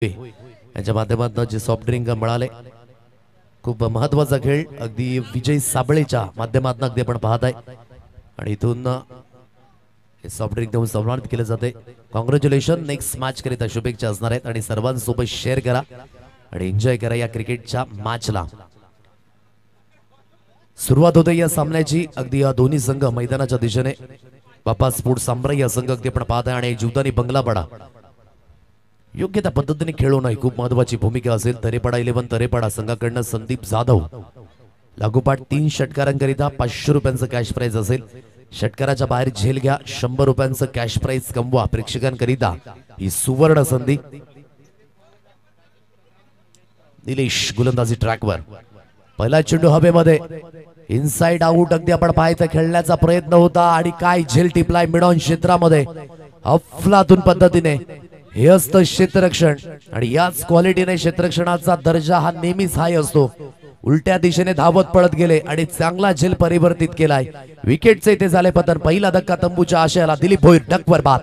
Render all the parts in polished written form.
यांच्या माध्यमातून जे सॉफ्ट ड्रिंक मिळाले खूप महत्त्वाचा खेळ अगदी विजय साबळेच्या माध्यमातून अगदी आपण पाहत आहे आणि इथून हे सॉफ्ट ड्रिंक देऊन सन्मानित केले जाते। कॉंग्रॅच्युलेशन, नेक्स्ट मॅच करिता शुभेच्छा असणार आहेत आणि सर्वांसोबत शेअर करा आणि एन्जॉय करा या क्रिकेटच्या मॅचला। सुरुवात होते या सामन्याची। अगदी या दोन्ही संघ मैदानाच्या दिशेने बापा स्पोर्ट्स साम्राज्य संघ अगदी आपण पाहत आहे आणि जीवदानी बंगलापाडा योग्य त्या पद्धतीने खेळू नये खूप महत्त्वाची भूमिका असेल। तरेपाडा 11 तरेपाडा संघाकडून संदीप जाधव लागोपाठ 3 षटकारांकरिता 500 रुपयांचं कॅश प्राइज असेल। षटकाराच्या बाहेर झेल घ्या, 100 रुपयांचं कॅश प्राइज कमवा प्रेक्षकांकरिता ही सुवर्ण संधी। निलेश गोलंदाजी ट्रॅकवर, पहिला चेंडू हवेमध्ये, इनसाइड आउट अगदी आपण पाहायचं खेळण्याचा प्रयत्न होता आणि काय झेल टिपलाय मिडॉन क्षेत्रामध्ये अफलातून पद्धतीने। हे असतं क्षेत्ररक्षण आणि याच क्वालिटीने क्षेत्ररक्षणाचा दर्जा हा नेहमीच हाय असतो। उलट्या दिशेने धावत पळत गेले आणि चांगला झेल परिवर्तित केलाय। विकेटचे इथे झाले पतन। पहिला धक्का तंबूच्या आशयाला, दिलीप भोईर डकवर बाद।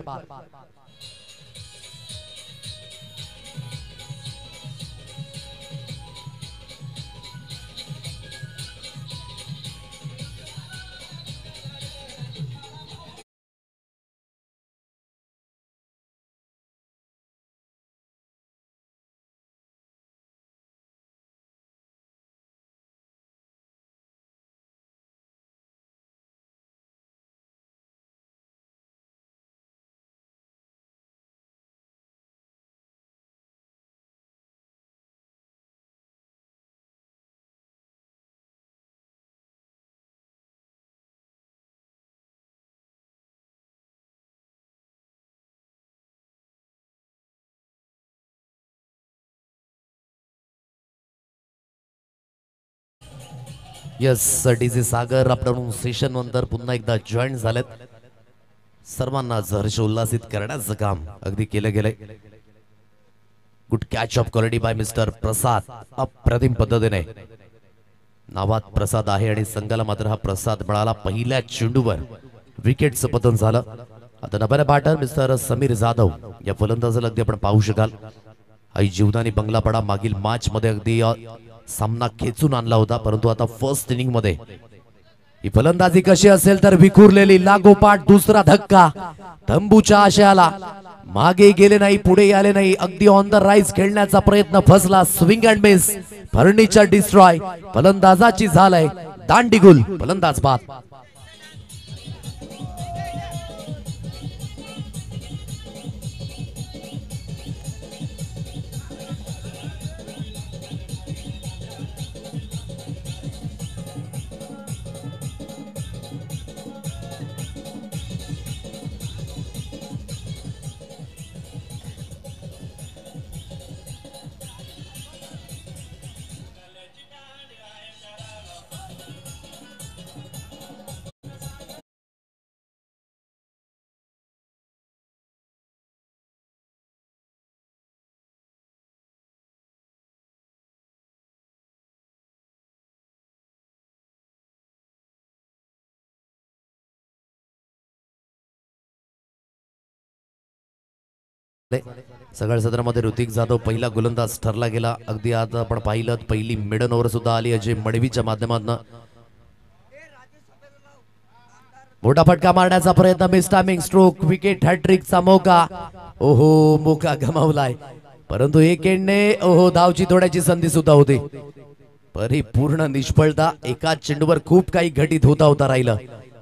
यस, डीजे सागर आपण सेशन नंतर पुन्हा एकदा जॉईन झालेत। सर्वांना हर्ष उल्हासित करण्याचं काम अगदी केलं गेलंय। Good catch of quality by mister Prasad. अप्रतिम पद्धतीने नावात प्रसाद आहे आणि संघाला मात्र हा प्रसाद मिळाला। पहिल्या चेंडूवर विकेटचं पतन झालं। आता number batter mister Sameer Jadhav या फलंदाजाला अगदी आपण पाहू शकाल। आई जीवदानी बंगलापाडा मागील मॅच मध्ये अगदी सामना खेचून आणला होता, परंतु आता फर्स्ट इनिंग मध्ये ही फलंदाजी कशी असेल तर विखुरलेली। लागोपाठ दुसरा धक्का तंबूच्या आशयाला, मागे गेले नाही पुढे आले नाही, अगदी ऑन द राईज खेळण्याचा प्रयत्न फसला। Swing and miss, furniture destroy, फलंदाजाची झालंय दांडीगुल, फलंदाज बाद। सगळ्या सत्रामध्ये ऋतिक जाधव पहिला गोलंदाज ठरला गेला। अगदी आता आपण पाहिलं पहिली मिडन ओव्हर सुद्धा आली अजय मडवीच्या माध्यमातून। मोठा फटका मारण्याचा प्रयत्न, मिस टायमिंग स्ट्रोक, विकेट हॅट्रिकचा मौका। ओहो, मौका गमावलाय, परंतु एक एंडने ओहो धावची तोड्याची संधी सुद्धा होती। परिपूर्ण निष्फळता, एकाच चेंडूवर खूप काही घटित होता राहिलं।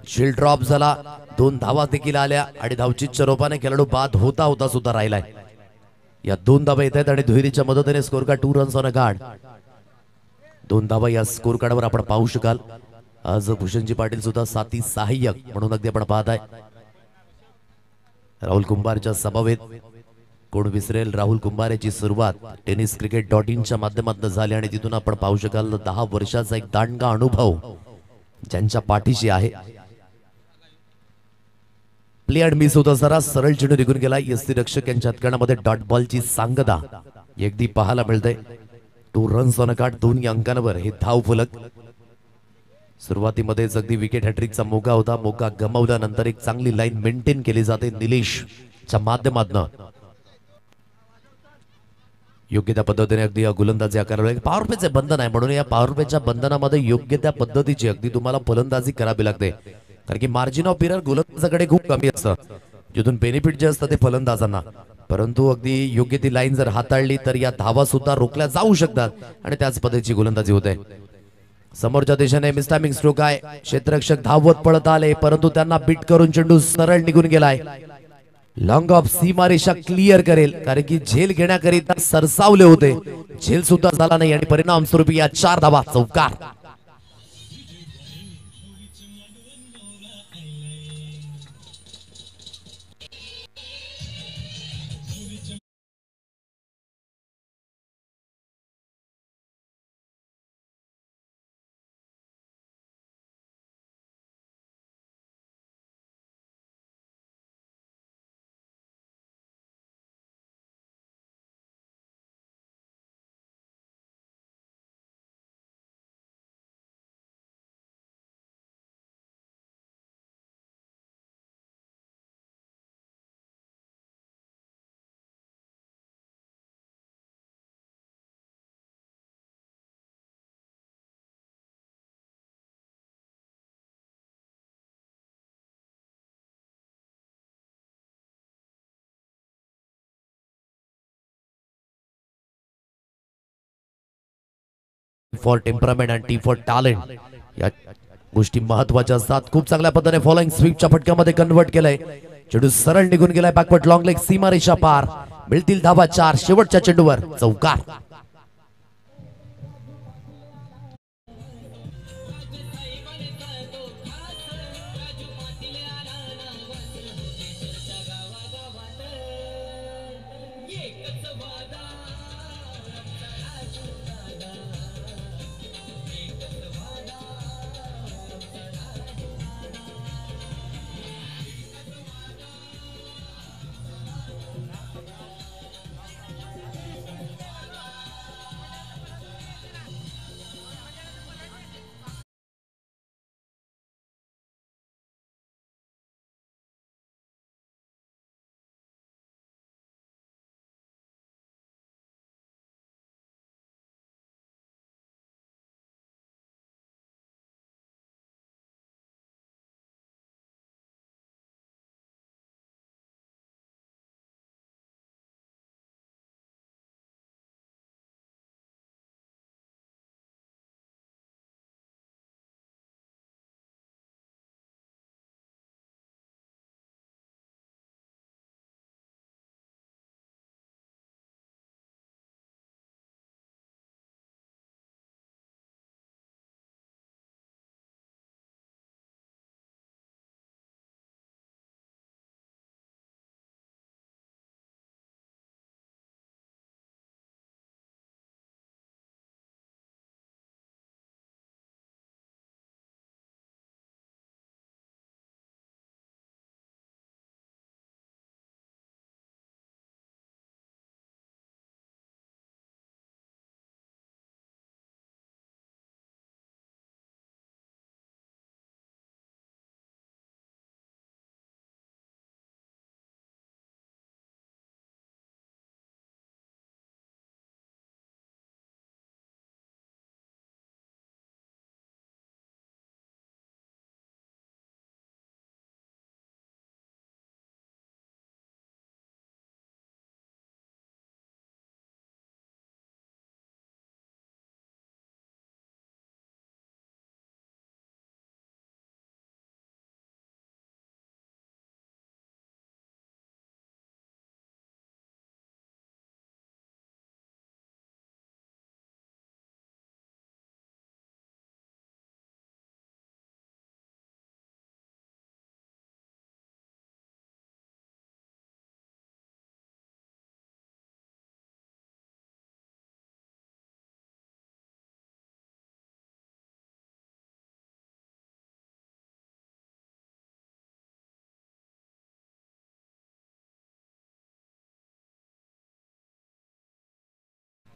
झेल ड्रॉप झाला, 2 धावा देखील आल्या आणि धावचीच्या रूपाने खेळाडू बाद होता सुद्धा राहिलाय। या 2 धावा येत आहेत आणि दुहेरीच्या मदतीने score card 2 runs on a card. 2 धावा या स्कोर कार्डवर आपण पाहू शकाल। आज भूषणजी पाटील सुद्धा साथी सहाय्यक म्हणून अगदी आपण पाहत आहे। राहुल कुंभारच्या सभावेत कोण विसरेल राहुल कुंभार याची सुरुवात tenniscricket.in च्या माध्यमातून झाली आणि तिथून आपण पाहू शकाल 10 वर्षाचा एक दांडगा अनुभव ज्यांच्या पाठीशी आहे। प्ले अँड मिस होता जरा सरळ चेंडू निघून गेला। यष्टीरक्षक यांच्या हातकणामध्ये डॉट बॉलची सांगता अगदी पाहायला मिळते। 2 रन्स ऑन अ कार्ड, 2 अंकांवर हे धाव फलक। सुरुवातीमध्ये अगदी विकेट हॅट्रिकचा मौका होता, मौका गमावल्यानंतर एक चांगली लाईन मेंटेन केली जाते निलेशच्या माध्यमातून। योग्य त्या पद्धतीने अगदी या गोलंदाजी आकाराला पॉवर प्लेचे बंधन आहे, म्हणून या पॉवर प्लेच्या बंधनामध्ये योग्य त्या पद्धतीची अगदी तुम्हाला फलंदाजी करावी लागते, कारण की मार्जिन ऑफ एरर गोलंदाजाकडे खूप कमी असतं, जिथून बेनिफिट जे असतं ते फलंदाजांना. परंतु अगदी योग्य ती लाईन जर हाताळली तर या धावा सुद्धा रोखल्या जाऊ शकतात आणि त्याच पद्धतीची गोलंदाजी होते. समोरच्या दिशेने मिस्टामिंग स्ट्रोक आहे, क्षेत्ररक्षक धावत पळत आले परंतु त्यांना बीट करून चेंडू सरळ निघून गेलाय. लॉंग ऑफ सीमारेषा क्लिअर करेल, कारण की झेल घेण्याकरिता सरसावले होते, झेल सुद्धा झाला नाही आणि परिणाम स्वरूपी या 4 धावा चौकार. For temperament and T for talent या गोष्टी महत्वाच्या असतात. खूप चांगल्या पद्धतीने फॉलोइंग स्वीपच्या फटक्यामध्ये कन्वर्ट केलंय, चेंडू सरळ निघून गेलाय बॅकवर्ड लॉंग लेग सीमारेषा पार. मिळतील धावा 4 शेवटच्या चेंडूवर चौकार.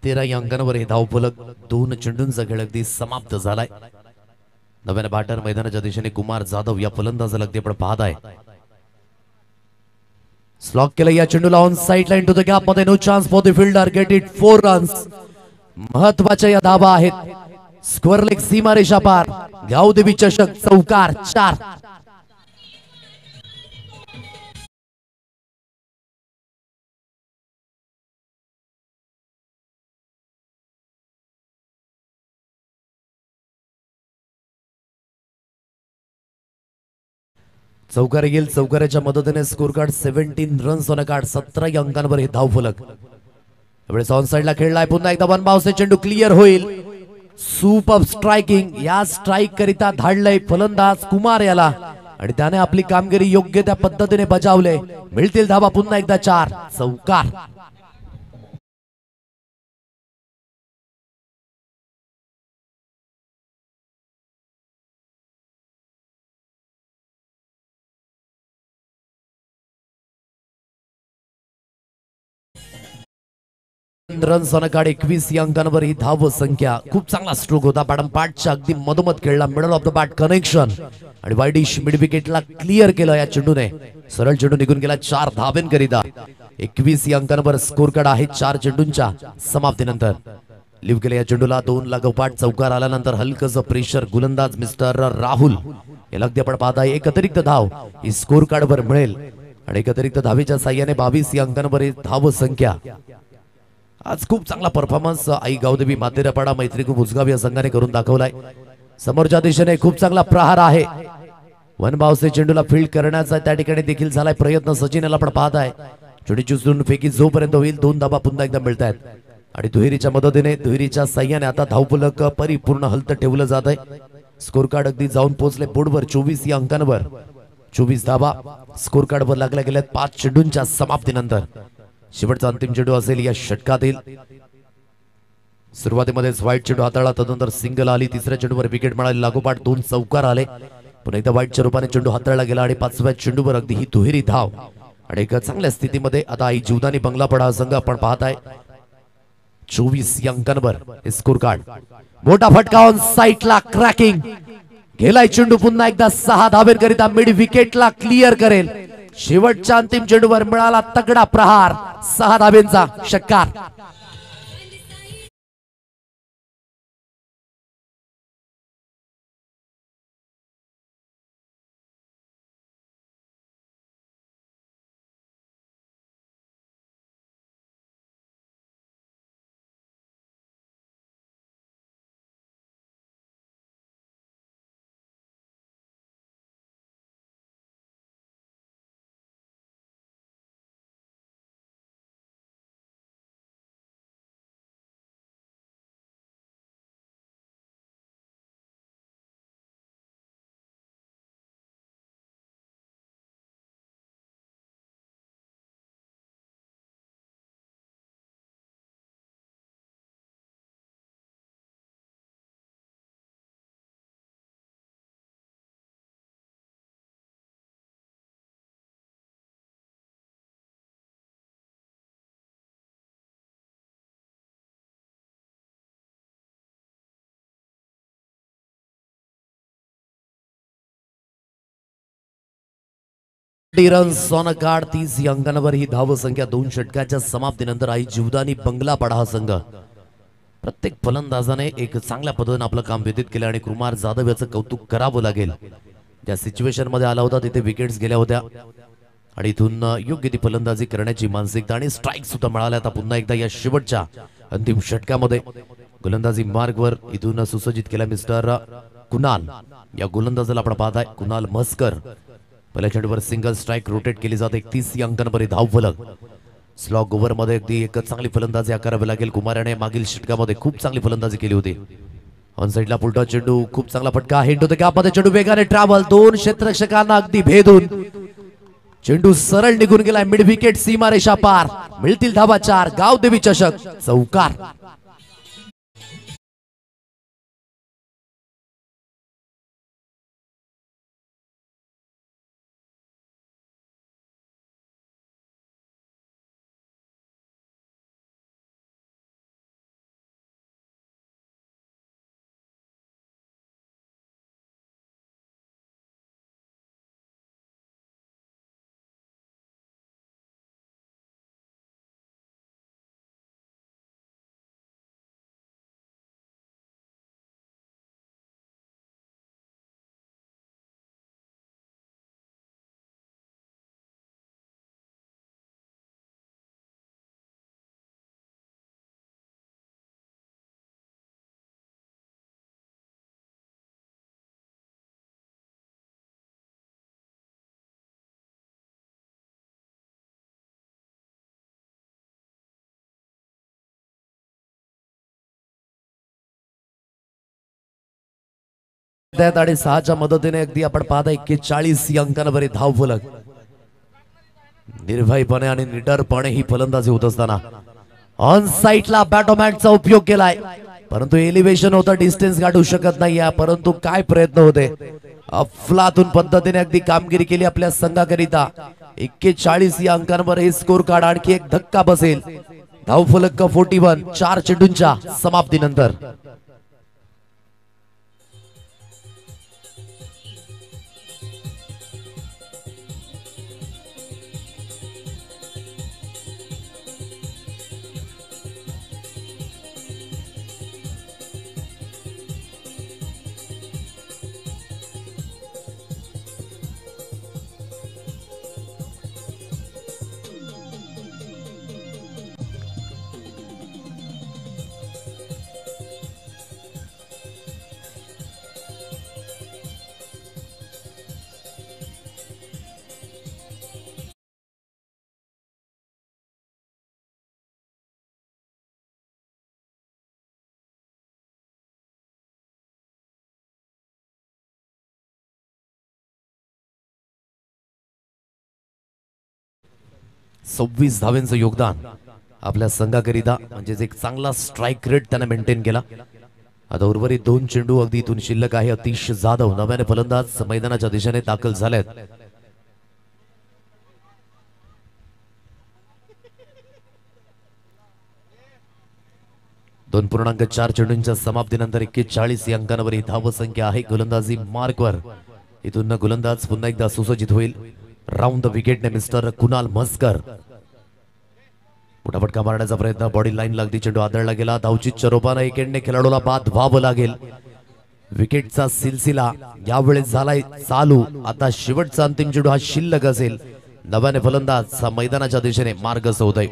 तेरा या अंकांवर हे धावफलक 2 चेंडूंचा खेळ अगदी समाप्त झालाय. नव्याने बॅटर मैदानाच्या दिशेने कुमार जाधव या फलंदाजाला अगदी आपण पाहत आहे. स्लॉक केलं या चेंडूला on side line to the gap मध्ये. No chance for the fielder. Get it 4 runs. महत्वाच्या या धाबा आहेत. स्क्वेअर लेग सीमारेषा पार. गावदेवी चषक चौकार 4. चौकार येईल. चौकाराच्या मदतीने score card 17 runs on card. 17 अंकांवर हे धावफलक. त्यावेळेस ऑन साइडला खेळलाय पुन्हा एकदा. वन बाउन्सचे चेंडू क्लिअर होईल. Super striking. या स्ट्राइक करिता धाडलंय फलंदाज कुमार याला आणि त्याने आपली कामगिरी योग्य त्या पद्धतीने बजावले. मिळतील धावा पुन्हा एकदा 4. चौकार. Runs on card. 21 या अंकांवर ही धाव संख्या. खूप चांगला स्ट्रोक होता. बॅटम पाठच्या अगदी मधोमध खेळला. Middle of the bat connection आणि वाईडिश मिड विकेटला क्लिअर केलं या चेंडूने. सरळ चेंडू निघून गेला 4 धावेंकरिता. 21 या अंकांवर स्कोर कार्ड आहे 4 चेंडूंच्या समाप्तीनंतर. लिव्ह केलं या चेंडूला. 2 लागोपाठ चौकार आल्यानंतर हलकस प्रेशर गोलंदाज मिस्टर राहुल याला अगदी आपण पाहताय. एक अतिरिक्त धाव ही स्कोर कार्ड वर मिळेल आणि एक अतिरिक्त धावेच्या साह्याने 22 या अंकांवर धाव संख्या. आज खूप चांगला परफॉर्मन्स आई गावदेवी मातेरापाडा मैत्रीकू बुजगाव या संघाने करून दाखवलाय. समोरच्या दिशेने खूप चांगला प्रहार आहे. वन बाउन्सचे चेंडूला फील्ड करण्याचा त्या ठिकाणी देखील झालाय प्रयत्न. सचिन याला पण पाहत आहे. चेंडूची उचलून फेकी जोपर्यंत होईल 2 धावा पुन्हा एकदा मिळत आहेत आणि दुहेरीच्या मदतीने दुहेरीच्या साह्याने आता धावफलक परिपूर्ण हलत ठेवलं जात आहे. स्कोर कार्ड अगदी जाऊन पोहोचले बोर्डवर 24 या अंकांवर. 24 धावा स्कोर कार्डवर लागल्या गेल्यात 5 चेंडूंच्या समाप्तीनंतर. शेवटचा अंतिम चेंडू असेल या षटकातील. सुरुवातीमध्येच व्हाईट चेंडू हाताळला. तदनंतर सिंगल आली. तिसऱ्या चेंडूवर विकेट मिळाली. लागोपाठ 2 चौकार आले. पुन्हा एकदा व्हाईटच्या रूपाने चेंडू हाताळला गेला आणि 5व्या चेंडूवर अगदी ही दुहेरी धाव आणि एक चांगल्या स्थितीमध्ये आता आई जीवदानी बंगलापडा संघ आपण पाहताय. 24 या अंकांवर स्कोर कार्ड. मोठा फटका ऑन साइडला क्रॅकिंग. गेलाय चेंडू पुन्हा एकदा 6 धावेंकरिता. मिड विकेटला क्लिअर करेल. शेवटच्या अंतिम चेंडूवर मिळाला तगडा प्रहार. 6 धावेंचा षटकार. Runs on card. 30 या अंकांवर ही धाव संख्या. 2 षटकाच्या समाप्तीनंतर आई जीवदानी बंगलापाडा हा संघ. प्रत्येक फलंदाजाने एक चांगल्या पद्धतीने आपलं काम व्यतीत केलं आणि कुमार जाधव याचं कौतुक करावं लागेल. त्या सिच्युएशन मध्ये आला होता तिथे विकेट्स गेल्या होत्या आणि इथून योग्य ती फलंदाजी करण्याची मानसिकता आणि स्ट्राईक सुद्धा मिळाल्या. आता पुन्हा एकदा या शेवटच्या अंतिम षटकामध्ये गोलंदाजी मार्गवर इथून सुसज्जित केला मिस्टर कुणाल. या गोलंदाजाला आपण पाहताय कुणाल म्हसकर. पहिल्या चेंडूवर सिंगल स्ट्राइक रोटेट केली जाते. 31 या अंकांवर धाव फलक. स्लॉग ओव्हर मध्ये अगदी एक चांगली फलंदाजी करावी लागेल. कुमाराने मागील षटकामध्ये खूप चांगली फलंदाजी केली होती. ऑन साइडला पुलटा चेंडू. खूप चांगला फटका. हिट होते गॅपमध्ये चेंडू वेगाने ट्रॅव्हल. 2 क्षेत्ररक्षकांना अगदी भेदून चेंडू सरळ निघून गेलाय. मिड विकेट सीमारेषा पार. मिळतील धावा 4. गावदेवी चषक चौकार. आहेत आणि 6च्या मदतीने अगदी आपण पाहता 41 या अंकांवर धाव फलक. निर्भयपणे आणि निडरपणे ही फलंदाजी होत असताना ऑन साइडला बॅटमॅनचा उपयोग केलाय, परंतु एलिव्हेशन होतं, डिस्टन्स गाठू शकत नाही. परंतु काय प्रयत्न होते, अफलातून पद्धतीने अगदी कामगिरी केली आपल्या संघाकरिता. 41 या अंकांवर हे स्कोर कार्ड. आणखी एक धक्का बसेल. धावफलक 41 4 चेंडूंच्या समाप्तीनंतर. सव्वीस धावांचं योगदान आपल्या संघाकरिता, म्हणजेच एक चांगला स्ट्राइक रेट त्याने मेंटेन केला. आता उर्वरित 2 चेंडू अगदी इथून शिल्लक आहे. अतिश जाधव नव्याने फलंदाज मैदानाच्या दिशेने दाखल झालेत. दोन 2.4 चेंडूंच्या समाप्तीनंतर 41 या अंकांवर ही धावसंख्या आहे. गोलंदाजी मार्कवर इथून गोलंदाज पुन्हा एकदा सुसज्जित होईल. राऊंड द विकेटने मिस्टर कुणाल म्हसकर. मोठा फटका मारण्याचा प्रयत्न, बॉडी लाईन लागती, चेंडू आदळला गेला. धावचीच्या रूपाने एकेंडने खेळाडूला बाद व्हावं लागेल. विकेटचा सिलसिला यावेळेस झालाय चालू. आता शेवटचा अंतिम चेंडू हा शिल्लक असेल. नव्याने फलंदाज मैदानाच्या दिशेने मार्ग सोडतोय.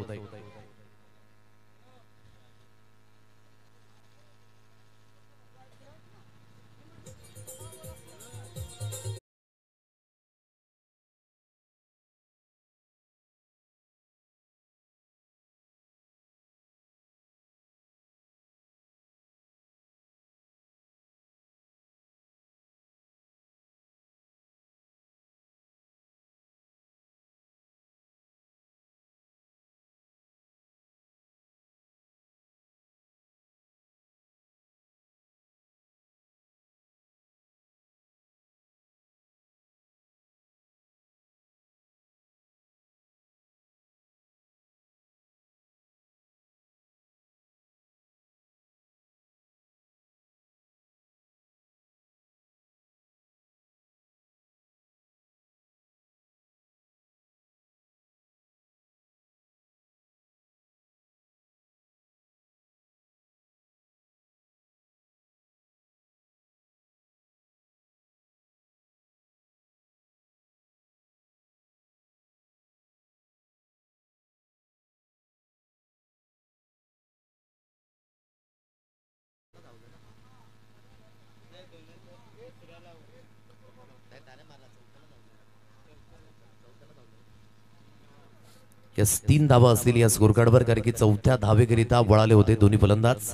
यस 3 धावा असतील या स्कोर कार्डवर, कारण की चौथ्या धावेकरिता वळाले होते दोन्ही फलंदाज.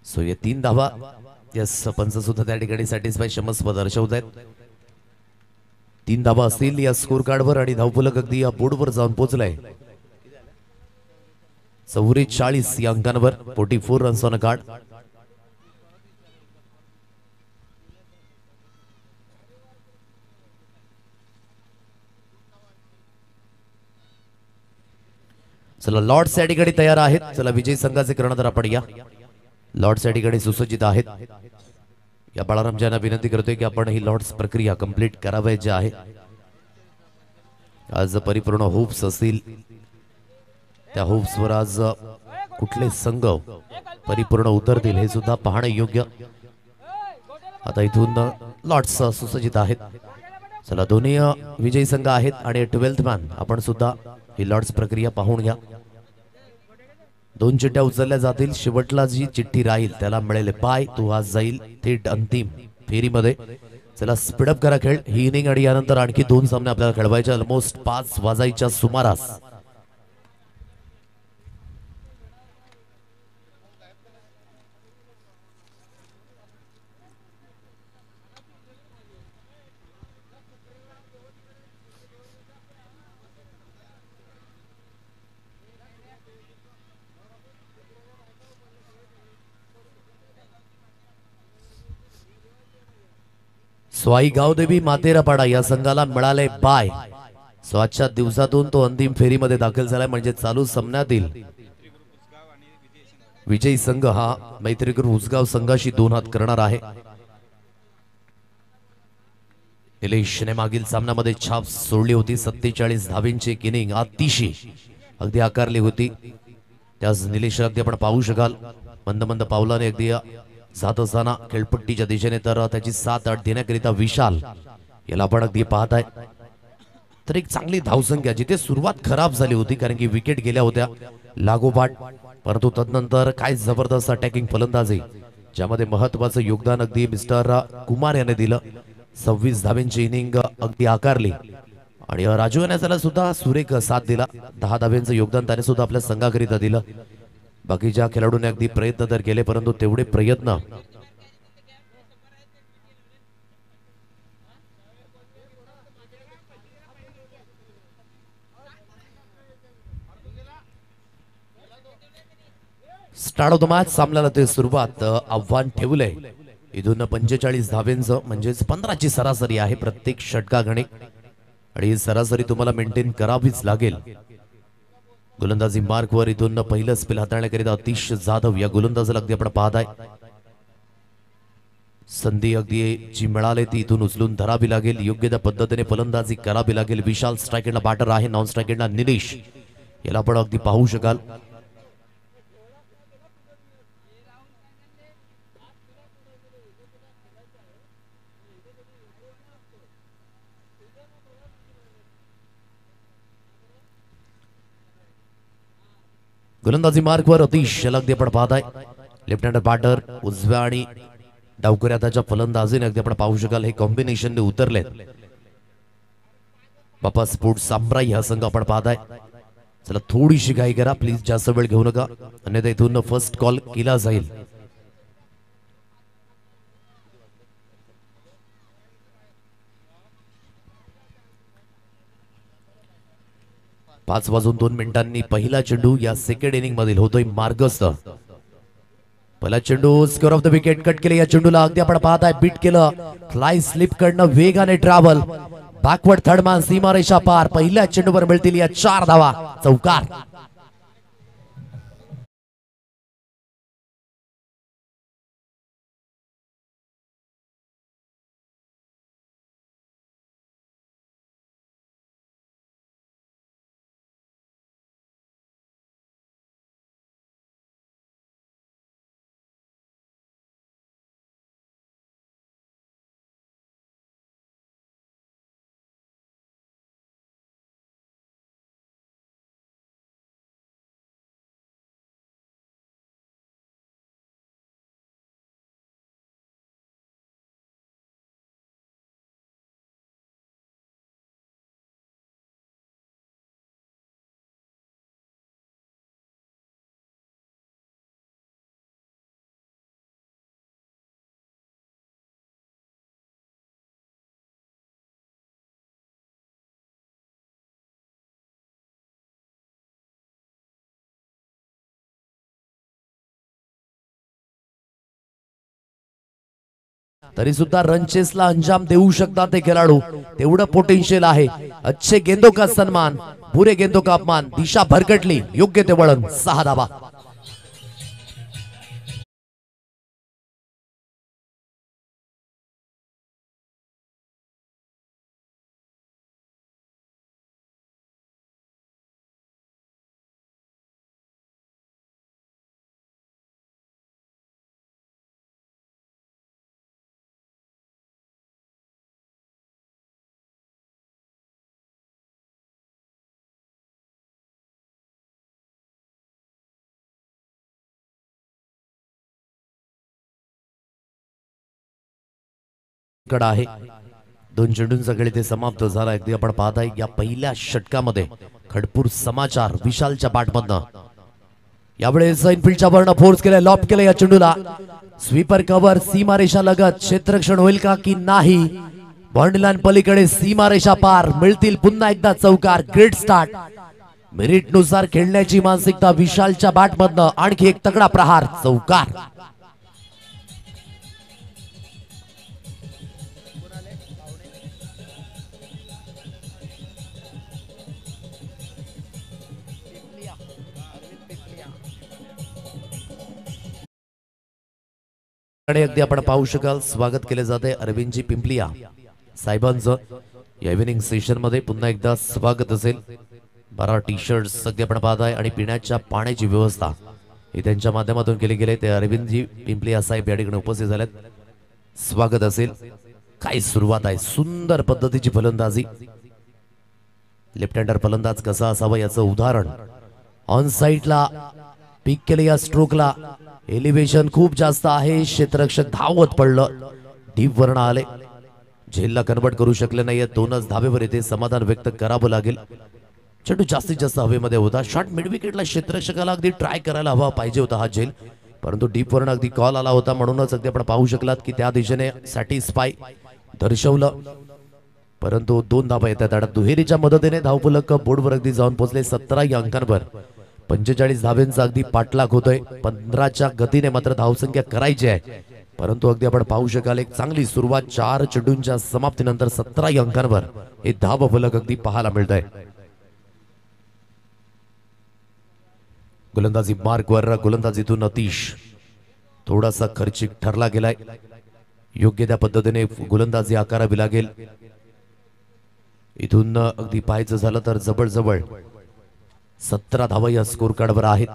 सो या 3 धावा यस पंच सुद्धा त्या ठिकाणी सॅटिस्फाय क्षमस्व दर्शवत आहेत. 3 धावा असतील या स्कोर कार्डवर आणि धावफलक अगदी या बोर्डवर जाऊन पोहोचलाय. 44 या अंकांवर 44 रन्स ऑन अ कार्ड. चला लॉर्ड्स या ठिकाणी तयार आहेत. चला विजय संघाचे कर्णधार आपण या. लॉर्ड्स या ठिकाणी सुसज्जित आहेत. या बाळारामजींना विनंती करतोय की आपण ही लॉर्ड्स प्रक्रिया कंप्लीट करावायची आहे. आज परिपूर्ण होप्स असतील, त्या होप्सवर आज कुठले संघ परिपूर्ण उतरतील हे सुद्धा पाहणं योग्य. आता इथून लॉर्ड्स सुसज्जित आहेत. चला दोन्ही विजयी संघ आहेत आणि 12th मॅन आपण सुद्धा ही लॉर्ड्स प्रक्रिया पाहून घ्या. 2 चिठ्ठ्या उचलल्या जातील. शेवटला जी चिठ्ठी राहील त्याला मिळेल पाय. तो आज जाईल थेट अंतिम फेरीमध्ये. चला स्पीडअप करा खेळ. ही इनिंग आणि यानंतर आणखी 2 सामने आपल्याला खेळवायचे. ऑलमोस्ट 5 वाजायच्या सुमारास. स्वाई गावदेवी मातेरापाडा या संघाला मिळाले बाय. सो आजच्या दिवसातून तो अंतिम फेरीमध्ये दाखल झालाय, म्हणजे चालू सामन्यातील विजयी संघ हा मैत्रीगृह उसगाव संघाशी 2 हात करणार आहे. निलेशने मागील सामन्यामध्ये छाप सोडली होती. 47 धावींची इनिंग अतिशय अगदी आकारली होती. त्यास निलेश अगदी आपण पाहू शकाल मंद मंद पावलाने अगदी जात असताना खेळपट्टीच्या दिशेने, तर त्याची 7-8 देण्याकरिता विशाल याला आपण अगदी पाहत आहे. तर एक चांगली धावसंख्या, जिथे सुरुवात खराब झाली होती कारण की विकेट गेल्या होत्या लागोपाठ, परंतु तदनंतर काय जबरदस्त अटॅकिंग फलंदाजी, ज्यामध्ये महत्वाचं योगदान अगदी मिस्टर कुमार याने दिलं. 26 धाब्यांची इनिंग अगदी आकारली आणि राजू याने सुद्धा सुरेख साथ दिला. 10 धाब्यांचं योगदान त्याने सुद्धा आपल्या संघाकरिता दिलं. बाकीच्या खेळाडूंनी अगदी प्रयत्न तर केले, परंतु तेवढे प्रयत्न स्टार्ट ऑफ द मॅच. सामन्याला ते सुरुवात आव्हान ठेवलंय. इथून 45 धाब्यांचं म्हणजेच 15ची सरासरी आहे प्रत्येक षटकागणिक, आणि ही सरासरी तुम्हाला मेंटेन करावीच लागेल. गोलंदाजी मार्कवर इथून पहिलं स्पेल हाताळण्याकरिता अतिश जाधव या गोलंदाजाला अगदी आपण पाहताय. संधी अगदी जी मिळाली ती इथून उचलून धरावी लागेल, योग्य त्या पद्धतीने फलंदाजी करावी लागेल. विशाल स्ट्रायकरला बॅटर आहे, नॉन स्ट्रायकरला निलेश याला आपण अगदी पाहू शकाल. गोलंदाजी मार्कवर अतिश अगदी आपण पाहताय. लेफ्ट हँडर बॅटर उजव्या आणि डावकऱ्या त्याच्या फलंदाजीने अगदी आपण पाहू शकाल हे कॉम्बिनेशनने उतरलेत. बापा स्पोर्ट्स साम्राज्य हा संघ आपण पाहताय. चला थोडीशी घाई करा प्लीज, जास्त वेळ घेऊ नका, अन्यथा इथून फर्स्ट कॉल केला जाईल. पाच वाजून 2 मिनिटांनी पहिला चेंडू या सेकंड इनिंग मधील होतोय मार्गस्थ. पहिला चेंडू score of the wicket cut केले. या चेंडूला अगदी आपण पाहताय बीट केलं. फ्लाय स्लिप कडनं वेगाने ट्रॅव्हल, बॅकवर्ड थर्ड मॅन, सीमारेषा पार. पहिल्या चेंडूवर मिळतील या 4 धावा, चौकार. तरी सुद्धा रन चेसला अंजाम देऊ शकतात ते खेळाडू, तेवढं पोटेन्शियल आहे. अच्छे गेंदों का सन्मान, बुरे गेंदों का अपमान. दिशा भरकटली, योग्य ते वळण, 6 धावा. कड आहे 2 चेंडूंचा खेळ ते समाप्त झाला. अगदी आपण पाहताय या पहिल्या षटकामध्ये खडपूर समाचार विशालच्या बॅटमधनं यावेळेस इनफिल्डच्या वरनं फोर्स केलाय, लॉप केलाय. या चेंडूला स्वीपर कव्हर, सीमारेषा लगत, क्षेत्ररक्षण होईल का की नाही. बाउंड्री लाईन पलीकडे, सीमारेषा पार. मिळतील पुन्हा एकदा चौकार. Great start. मेरिट नुसार खेळण्याची मानसिकता विशालच्या बॅटमधनं. आणखी एक तगडा प्रहार, चौकार. आणि अगदी आपण पाहू शकाल स्वागत केले जाते अरविंदजी पिंपलिया साहेबांचं या इव्हिनिंग सेशन मध्ये पुन्हा एकदा स्वागत असेल. 12 टी शर्ट्स अगदी आपण पाहत आहे आणि पिण्याच्या पाण्याची व्यवस्था ही त्यांच्या माध्यमातून केली गेली. ते अरविंदजी पिंपलिया साहेब या ठिकाणी उपस्थित झालेत. स्वागत असेल. काय सुरुवात आहे, सुंदर पद्धतीची फलंदाजी. लेफ्ट हँडर फलंदाज कसा असावा याचं उदाहरण ऑन साइडला पिक केले. या स्ट्रोकला एलिव्हेशन खूप जास्त आहे. क्षेत्ररक्षक धावत पडलं, डीप वर्ण आले, झेलला कन्वर्ट करू शकले नाहीये. 2च धावेवर येते, समाधान व्यक्त करावं लागेल. चेंडू जास्तीत जास्त हवेमध्ये होता. शॉट मिड विकेटला क्षेत्ररक्षकाला अगदी ट्राय करायला हवा पाहिजे होता हा झेल, परंतु डीप वर्ण अगदी कॉल आला होता. म्हणूनच अगदी आपण पाहू शकलात की त्या दिशेने सॅटिस्फाय दर्शवलं, परंतु 2 धावा येतात. आणि दुहेरीच्या मदतीने धावफलक बोर्डवर अगदी जाऊन पोहोचले. 17 या अंकांवर 45 धावेंचा अगदी पाठलाग होतोय. 15च्या गतीने मात्र धावसंख्या करायची आहे, परंतु अगदी आपण पाहू शकाल एक चांगली सुरुवात. 4 चेंडूंच्या समाप्तीनंतर 17 या अंकांवर हे धावफलक अगदी पाहायला मिळत आहे. गोलंदाजी मार्कवर, गोलंदाजीतून अतिश थोडासा खर्चिक ठरला गेलाय. योग्य त्या पद्धतीने गोलंदाजी आकारावी लागेल. इथून अगदी पाहायचं झालं तर जवळ 17 धावा या स्कोर कार्डवर आहेत.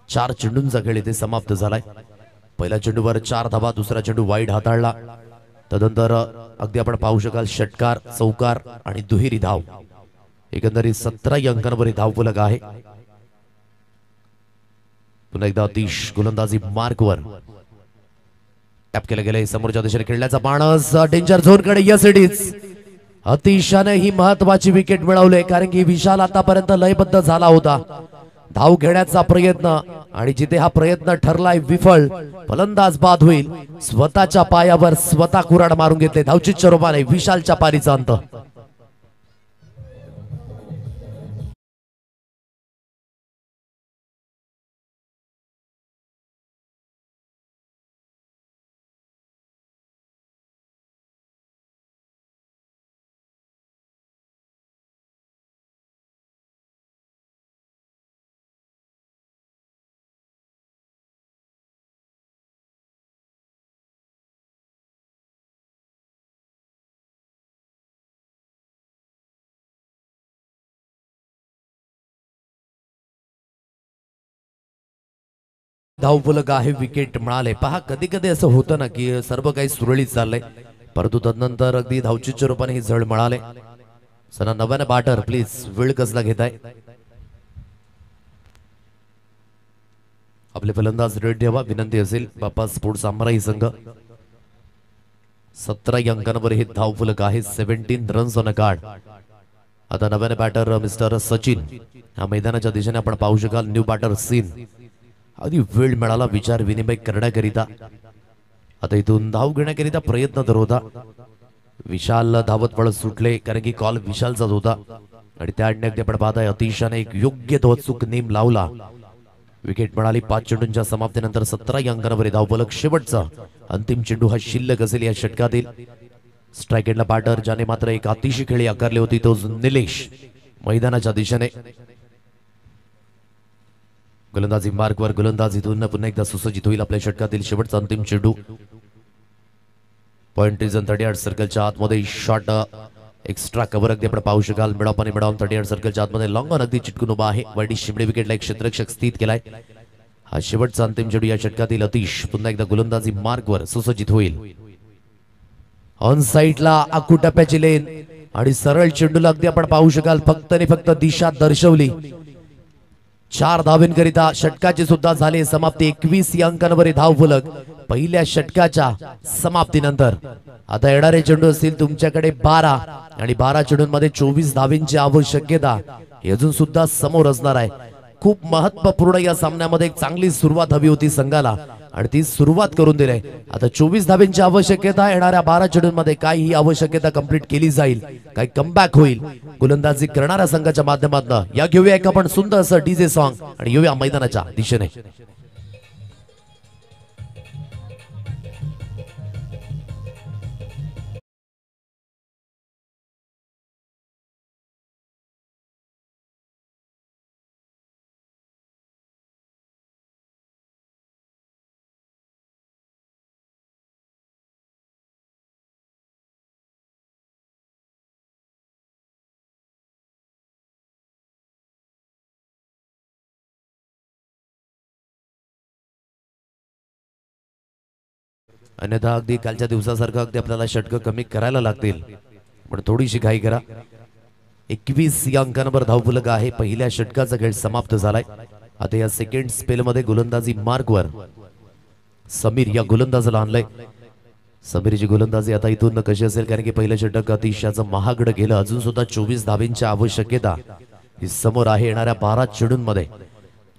4 चेंडूंचा खेळ इथे समाप्त झालाय. पहिल्या चेंडूवर 4 धावा, दुसरा चेंडू वाईड हाताळला. तदनंतर अगदी आपण पाहू शकाल षटकार, चौकार आणि दुहेरी धाव. एकंदरीत 17 या अंकांवर धावफलक आहे. पुन्हा एकदा अतिश गोलंदाजी मार्कवर टॅप केलं गेलंय. समोरच्या दिशेने खेळण्याचा माणस डेंजर झोन कडे. Yes it is. अतिशाने ही महत्वाची विकेट मिळवले, कारण की विशाल आतापर्यंत लयबद्ध झाला होता. धाव घेण्याचा प्रयत्न आणि जिथे हा प्रयत्न ठरलाय विफळ, फलंदाज बाद होईल. स्वतःच्या पायावर स्वतः कुऱ्हाड मारून घेतले. धावचीच्या रूपाने विशालच्या पारीचा अंत. धावफलक आहे, विकेट मिळाले. पहा कधी कधी असं होतं ना की सर्व काही सुरळीत चाललंय, परंतु तदनंतर अगदी धावचीच्या रूपाने ही झळ मिळाले. सना नव्याने बॅटर प्लीज वेळ कसला घेताय. आपले फलंदाज रेड ठेवा विनंती असेल. बाप्पा स्पोर्ट्स सामराई संघ 17 अंकांवर हे धावफलक आहे. 17 रन्स ऑन अ कार्ड. आता नव्याने बॅटर मिस्टर सचिन या मैदानाच्या दिशेने आपण पाहू शकाल. New batter scene. अगदी वेळ मिळाला विचार विनिमय करण्याकरिता. आता इथून धाव घेण्याकरिता प्रयत्न तर होता. विशाल धावत पळत सुटले, कारण की कॉल विशालचाच होता. आणि त्या अगदी आपण पाहताय अतिशाने एक योग्य तो अचूक नेम लावला. विकेट मिळाली. 5 चेंडूंच्या समाप्तीनंतर 17 या अंकांवर धावफलक. शेवटचा अंतिम चेंडू हा शिल्लक असेल या षटकातील. स्ट्राइक एंडला बॅटर ज्याने मात्र एक अतिशय खेळी आकारली होती तो निलेश मैदानाच्या दिशेने. गोलंदाजी मार्कवर, गोलंदाजीतून पुन्हा एकदा सुसज्जित होईल आपल्या षटकातील शेवटचा अंतिम चेंडू. पॉइंट रिजन 38 सर्कलच्या आतमध्ये शॉट एक्स्ट्रा कव्हर अगदी आपण पाहू शकाल. मिडापाने मिडावून 38 सर्कलच्या आतमध्ये लॉंग ऑन अगदी चिटकून उभा आहे. वाईडी शिमडे विकेटला एक क्षेत्ररक्षक स्थित केलाय. हा शेवटचा अंतिम चेंडू या षटकातील. अतिश पुन्हा एकदा गोलंदाजी मार्कवर सुसज्जित होईल. ऑन साइडला आखू टप्प्याची लेन आणि सरळ चेंडूला अगदी आपण पाहू शकाल. फक्त आणि फक्त दिशा दर्शवली. 4 धावेंकरिता षटकाची सुद्धा झाली समाप्ती. 21 या अंकांवर धावफलक पहिल्या षटकाच्या समाप्तीनंतर. आता येणारे चेंडू असतील तुमच्याकडे 12 आणि 12 चेंडूंमध्ये 24 धावेंची आवश्यकता हे अजून सुद्धा समोर असणार आहे. खूप महत्वपूर्ण या सामन्यामध्ये एक चांगली सुरुवात हवी होती संघाला आणि ती सुरुवात करून दिली. आता 24 धावेंची आवश्यकता. येणाऱ्या 12 चेंडूंमध्ये काय ही आवश्यकता कंप्लीट केली जाईल, काय कमबॅक होईल गोलंदाजी करणाऱ्या संघाच्या माध्यमातून. या घेऊया एक आपण सुंदर असं डीजे सॉन्ग आणि येऊया मैदानाच्या दिशेने. अन्यथा अगदी कालच्या दिवसासारखं अगदी आपल्याला षटकं कमी करायला लागतील, पण थोडीशी घाई करा. 21 या अंकांवर धावफलक आहे. पहिल्या षटकाचा खेळ समाप्त झालाय. आता या सेकंड स्पेल मध्ये गोलंदाजी मार्कवर समीर या गोलंदाजाला आणलंय. समीरची गोलंदाजी आता इथून कशी असेल, कारण की पहिलं षटक अतिशयाचं महागडं गेलं. अजून सुद्धा 24 धाब्यांची आवश्यकता ही समोर आहे. येणाऱ्या 12 चेंडूंमध्ये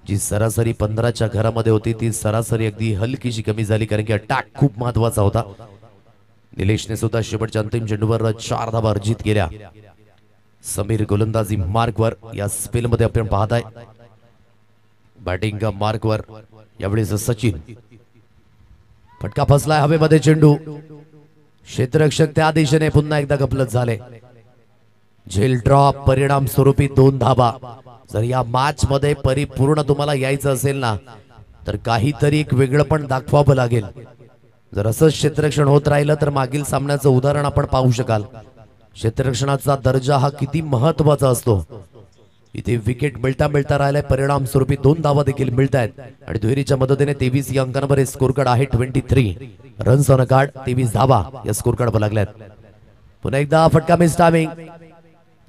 जी सरासरी 15च्या घरामध्ये होती ती सरासरी अगदी हलकीशी कमी झाली, कारण की अटॅक खूप महत्वाचा होता. निलेशने सुद्धा शेवटच्या अंतिम चेंडूवर 4 धावा अर्जित केल्या. समीर गोलंदाजी मार्कवर या स्पेल मध्ये आपण पाहताय. बॅटिंग मार्कवर यावेळेस सचिन. फटका फसलाय हवेमध्ये. चेंडू क्षेत्ररक्षक त्या दिशेने पुन्हा एकदा गपलत झाले. झेल ड्रॉप परिणाम स्वरूपी 2 धाबा. जर या मॅच मध्ये परिपूर्ण तुम्हाला यायचं असेल ना, तर काहीतरी एक वेगळं पण दाखवावं लागेल. जर असंच क्षेत्ररक्षण होत राहिलं तर मागील सामन्याचं उदाहरण आपण पाहू शकाल. क्षेत्ररक्षणाचा दर्जा हा किती महत्वाचा असतो. इथे विकेट मिळता मिळता राहिलाय. परिणाम स्वरूपी 2 धावा देखील मिळत आहेत आणि दुहेरीच्या मदतीने 23 या अंकांवर स्कोर कार्ड आहे. 23 रन्स ऑन अ कार्ड. 23 धावा या स्कोर कार्डवर लागल्यात. पुन्हा एकदा फटका मिस टायमिंग.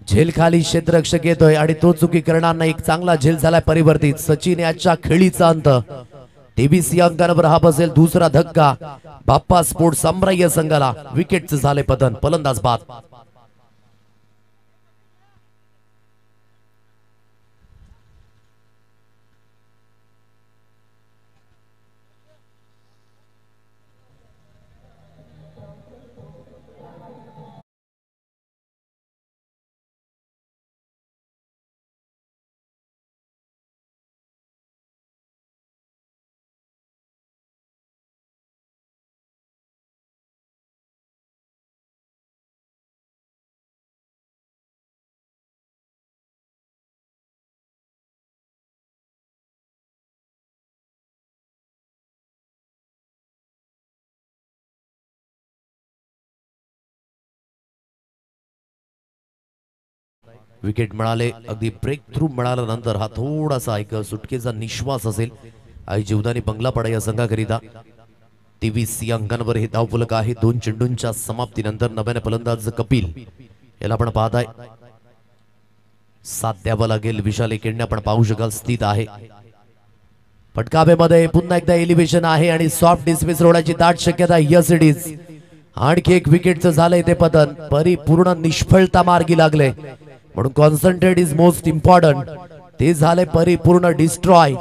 झेल खाली क्षेत्ररक्षक येतोय आणि तो चुकी करणार नाही. एक चांगला झेल झालाय परिवर्तित. सचिन याच्या खेळीचा अंत. 23 या अंकांवर हा बसेल दुसरा धक्का. बाप्पा स्पोर्ट साम्राज्य संघाला विकेटचं झाले पतन. फलंदाज बाद. विकेट मिळाले. अगदी ब्रेक थ्रू मिळाल्यानंतर हा थोडासा एक सुटकेचा निश्वास असेल आई जीवदानी बंगलापाडा या संघाकरिता. 23 या अंकांवर हे धावफलक आहे. 2 चेंडूंच्या समाप्तीनंतर नव्याने फलंदाज कपिल याला आपण पाहताय. साथ द्यावा लागेल. विशाल एकेंडे आपण पाहू शकाल स्थित आहे. फटकावेमध्ये पुन्हा एकदा एलिव्हेशन आहे आणि सॉफ्ट डिस्मिस होण्याची दाट शक्यता. Yes it is. आणखी एक विकेटचं झालंय ते पतन. परिपूर्ण निष्फळता मार्गी लागले, म्हणून कॉन्सन्ट्रेट इज मोस्ट इम्पॉर्टंट. ते झाले परिपूर्ण डिस्ट्रॉय.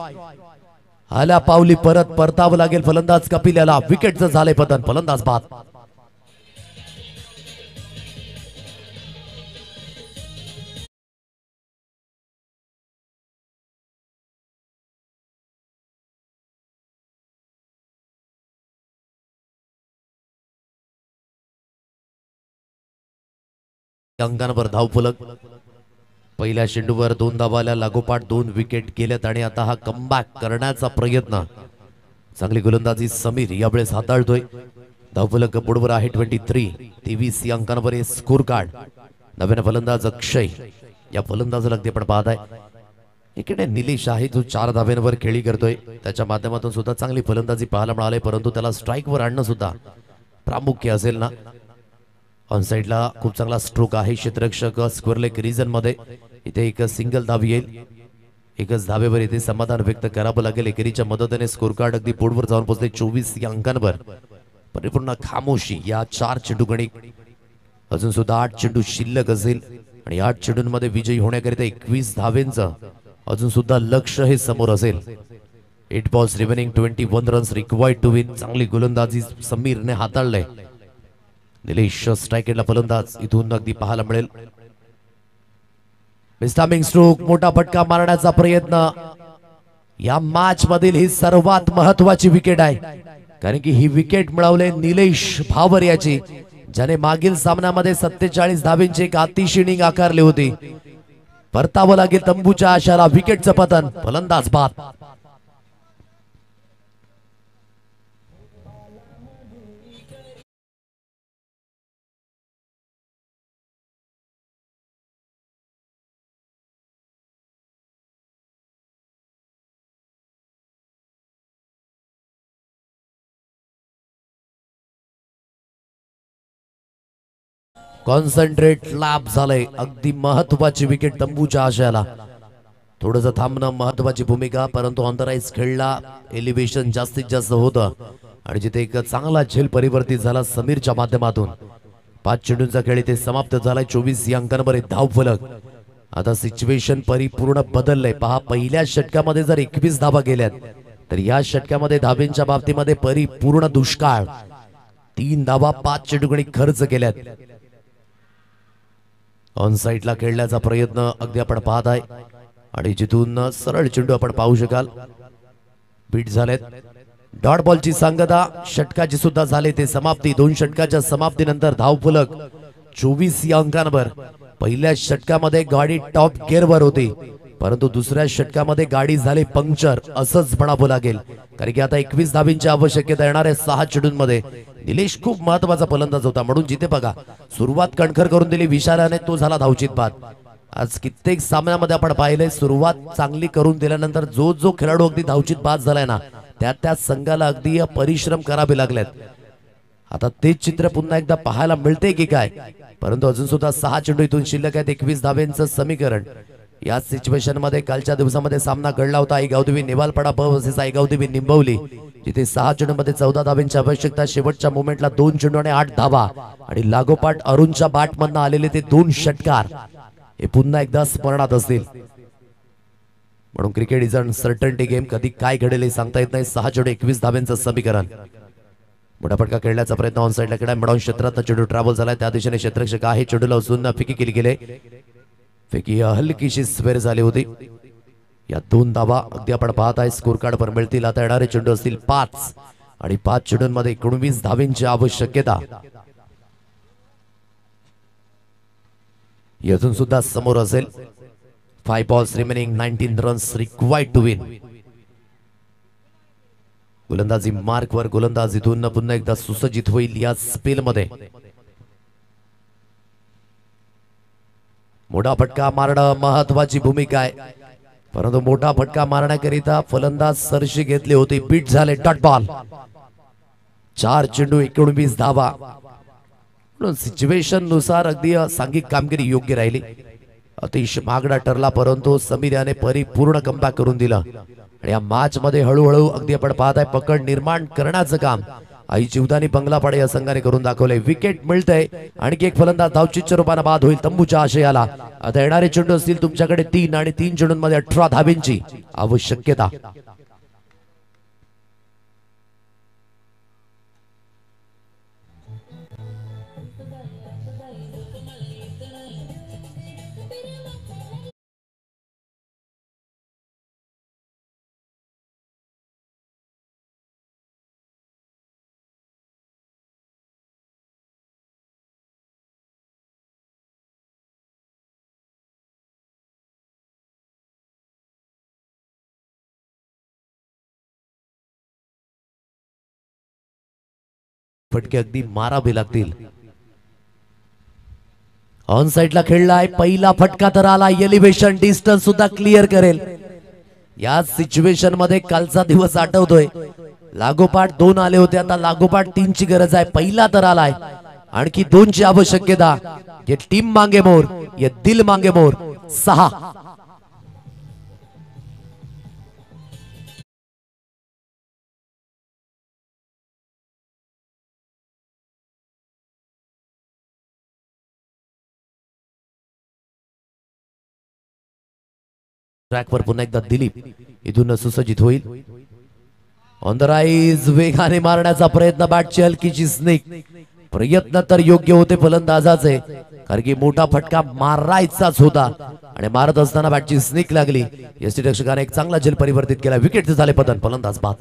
आल्या पावली परत परतावं लागेल फलंदाज कपिल याला. विकेटचं झाले पतन. फलंदाज बाद. अंकांवर धावफलक. पहिल्या चेंडूवर 2 धावाला लागोपाठ 2 विकेट गेल्यात आणि आता हा कमबॅक करण्याचा प्रयत्न. चांगली गोलंदाजी समीर यावेळेस हाताळतोय. धावफलक बोर्डवर आहे 23. 23 या अंकांवर हे स्कोर कार्ड. नवीन फलंदाज अक्षय या फलंदाजाला अगदी आपण पाहताय. इकडे निलेश आहे जो 4 धाब्यांवर खेळी करतोय. त्याच्या माध्यमातून सुद्धा चांगली फलंदाजी पाहायला मिळाली, परंतु त्याला स्ट्राईक वर आणणं सुद्धा प्रामुख्य असेल ना. ऑन साइडला खूप चांगला स्ट्रोक आहे. क्षेत्ररक्षक स्क्वेअर लेग रिजन मध्ये. इथे एक सिंगल धाव येईल. एकच धावेवर इथे समाधान व्यक्त करावं लागेल. एकेरीच्या मदतीने स्कोर कार्ड अगदी बोर्डवर जाऊन पोहोचले. 24 या अंकांवर परिपूर्ण खामोशी या 4 चेंडू गणिक. अजून सुद्धा 8 चेंडू शिल्लक असेल आणि 8 चेंडूंमध्ये विजयी होण्याकरिता 21 धावेंचं अजून सुद्धा लक्ष हे समोर असेल. 8 balls remaining 21 runs required to win. चांगली गोलंदाजी समीरने हाताळले. निलेश स्ट्रायकेटला फलंदाज इथून अगदी पाहायला मिळेल. मिस्टामिंग स्ट्रोक. मोठा फटका मारण्याचा प्रयत्न. या मॅच मधील ही सर्वात महत्वाची विकेट आहे, कारण की ही विकेट मिळवले निलेश भावर याची, ज्याने मागील सामन्यामध्ये 47 धावेंची एक अतिशय इनिंग आकारली होती. परतावं लागेल तंबूच्या आशाला. विकेटचं पतन. फलंदाज बाद. कॉन्सन्ट्रेट लाभ झालंय. अगदी महत्वाची विकेट तंबूच्या आशयाला. थोडंसं थांबणं महत्वाची भूमिका, परंतु ऑन द राईज खेळला. एलिव्हेशन जास्तीत जास्त होतं आणि जिथे एक चांगला झेल परिवर्तित झाला समीरच्या माध्यमातून. 5 चेंडूंचा खेळ इथे समाप्त झालाय. 24 या अंकांवर एक धाव फलक. आता सिच्युएशन परिपूर्ण बदललंय. पहा, पहिल्या षटकामध्ये जर 21 धावा गेल्यात तर या षटकामध्ये धावेंच्या बाबतीमध्ये परिपूर्ण दुष्काळ. 3 धावा 5 चेंडूंनी खर्च केल्यात. ऑन साइडला खेळण्याचा प्रयत्न अगदी आपण पाहत आहे आणि जिथून सरळ चेंडू आपण पाहू शकाल. बीट झालेत. डॉट बॉलची सांगता षटकाची सुद्धा झाले ते समाप्ती. 2 षटकाच्या समाप्तीनंतर धाव फलक 24 या अंकांवर. पहिल्या षटकामध्ये गाडी टॉप गिअरवर होती, परंतु दुसऱ्या षटकामध्ये गाडी झाली पंक्चर असंच म्हणावं लागेल. कारण की आता 21 धाबींची आवश्यकता येणाऱ्या 6 चेंडूंमध्ये. निलेश खूप महत्वाचा फलंदाज होता, म्हणून जिथे बघा सुरुवात कणखर करून दिली विशालाने, तो झाला धावचित बाद. आज कित्येक सामन्यामध्ये आपण पाहिले सुरुवात चांगली करून दिल्यानंतर जो जो खेळाडू अगदी धावचित बाद झालाय ना, त्या संघाला अगदी परिश्रम करावे लागलेत. आता तेच चित्र पुन्हा एकदा पाहायला मिळते की काय, परंतु अजून सुद्धा 6 चेंडू इथून शिल्लक आहेत. 21 धाब्यांचं समीकरण. या सिच्युएशन मध्ये कालच्या दिवसामध्ये सामना घडला होता. आईगावदेवी नेवालपाडा ब वर्सेस आईगावदेवी निंबवली, जिथे 6 चेंडूंमध्ये 14 धाब्यांची आवश्यकता. शेवटच्या मोमेंटला 2 चेंडू आणि 8 धावा आणि लागोपाठ अरुणच्या बॅट मधनं आलेले ते 2 षटकार हे पुन्हा एकदा स्मरणात असतील. म्हणून cricket is uncertainty game. कधी काय घडेल हे सांगता येत नाही. 6 चेंडू 21 धाब्यांचं समीकरण. मोठा फटका खेळण्याचा प्रयत्न ऑन साइडला केला. मिडॉन क्षेत्रात चेंडू ट्रॅव्हल झालाय. त्या दिशेने क्षेत्ररक्षक आहे. चेंडूला उचलून फेकी केली गेले. फेकी हलकीशी स्क्वेअर झाली होती. या 2 धावा अगदी आपण पाहत आहे स्कोर कार्ड वर मिळतील. आता येणारे चेंडू असतील 5 आणि 5 चेंडूंमध्ये 19 धावेंची आवश्यकता. यातून सुद्धा समोर असेल. 5 balls remaining, 19 runs required to win. गोलंदाजी मार्क वर गोलंदाजीतून पुन्हा एकदा सुसज्जित होईल या स्पेल मध्ये. मोठा फटका मारणं महत्वाची भूमिका आहे, परंतु मोठा फटका मारण्याकरिता फलंदाज सरशी घेतली होती. बीट झाले. Dot ball. 4 चेंडू 19 धावा. सिच्युएशन नुसार अगदी सांघिक कामगिरी योग्य राहिली. अतिशय महागडा ठरला, परंतु समीर याने परिपूर्ण कमबॅक करून दिलं आणि या मॅच मध्ये हळूहळू अगदी आपण पाहत आहे पकड निर्माण करण्याचं काम आई जीवदानी बंगलापाडा या संघाने करून दाखवले. विकेट मिळतंय. आणखी एक फलंदाज धावचीच्या रूपाने बाद होईल तंबूच्या आशयाला. आता येणारे चेंडू असतील तुमच्याकडे 3 आणि 3 चेंडूंमध्ये 18 धावेंची आवश्यकता. फटके अगदी मारावे लागतील. ऑन साइडला खेळलाय. पहिला फटका तर आला. एलिव्हेशन डिस्टन्स सुद्धा क्लिअर करेल. या सिच्युएशन मध्ये कालचा दिवस आठवतोय. लागोपाठ 2 आले होते, आता लागोपाठ 3 ची गरज आहे. पहिला तर आलाय, आणखी 2 ची आवश्यकता. ये टीम मांगे मोर, ये दिल मांगे मोर. 6. ट्रॅकवर पुन्हा एकदा दिलीप इथून सुसज्जित होईल. ऑन द राईज वेगाने मारण्याचा प्रयत्न. बॅटची हलकीची स्नेक. प्रयत्न तर योग्य होते फलंदाजाचे, कारण की मोठा फटका मारायचाच होता आणि मारत असताना बॅटची स्नेक लागली. यष्टीरक्षकाने एक चांगला झेल परिवर्तित केला. विकेट झाले पतन. फलंदाज बाद.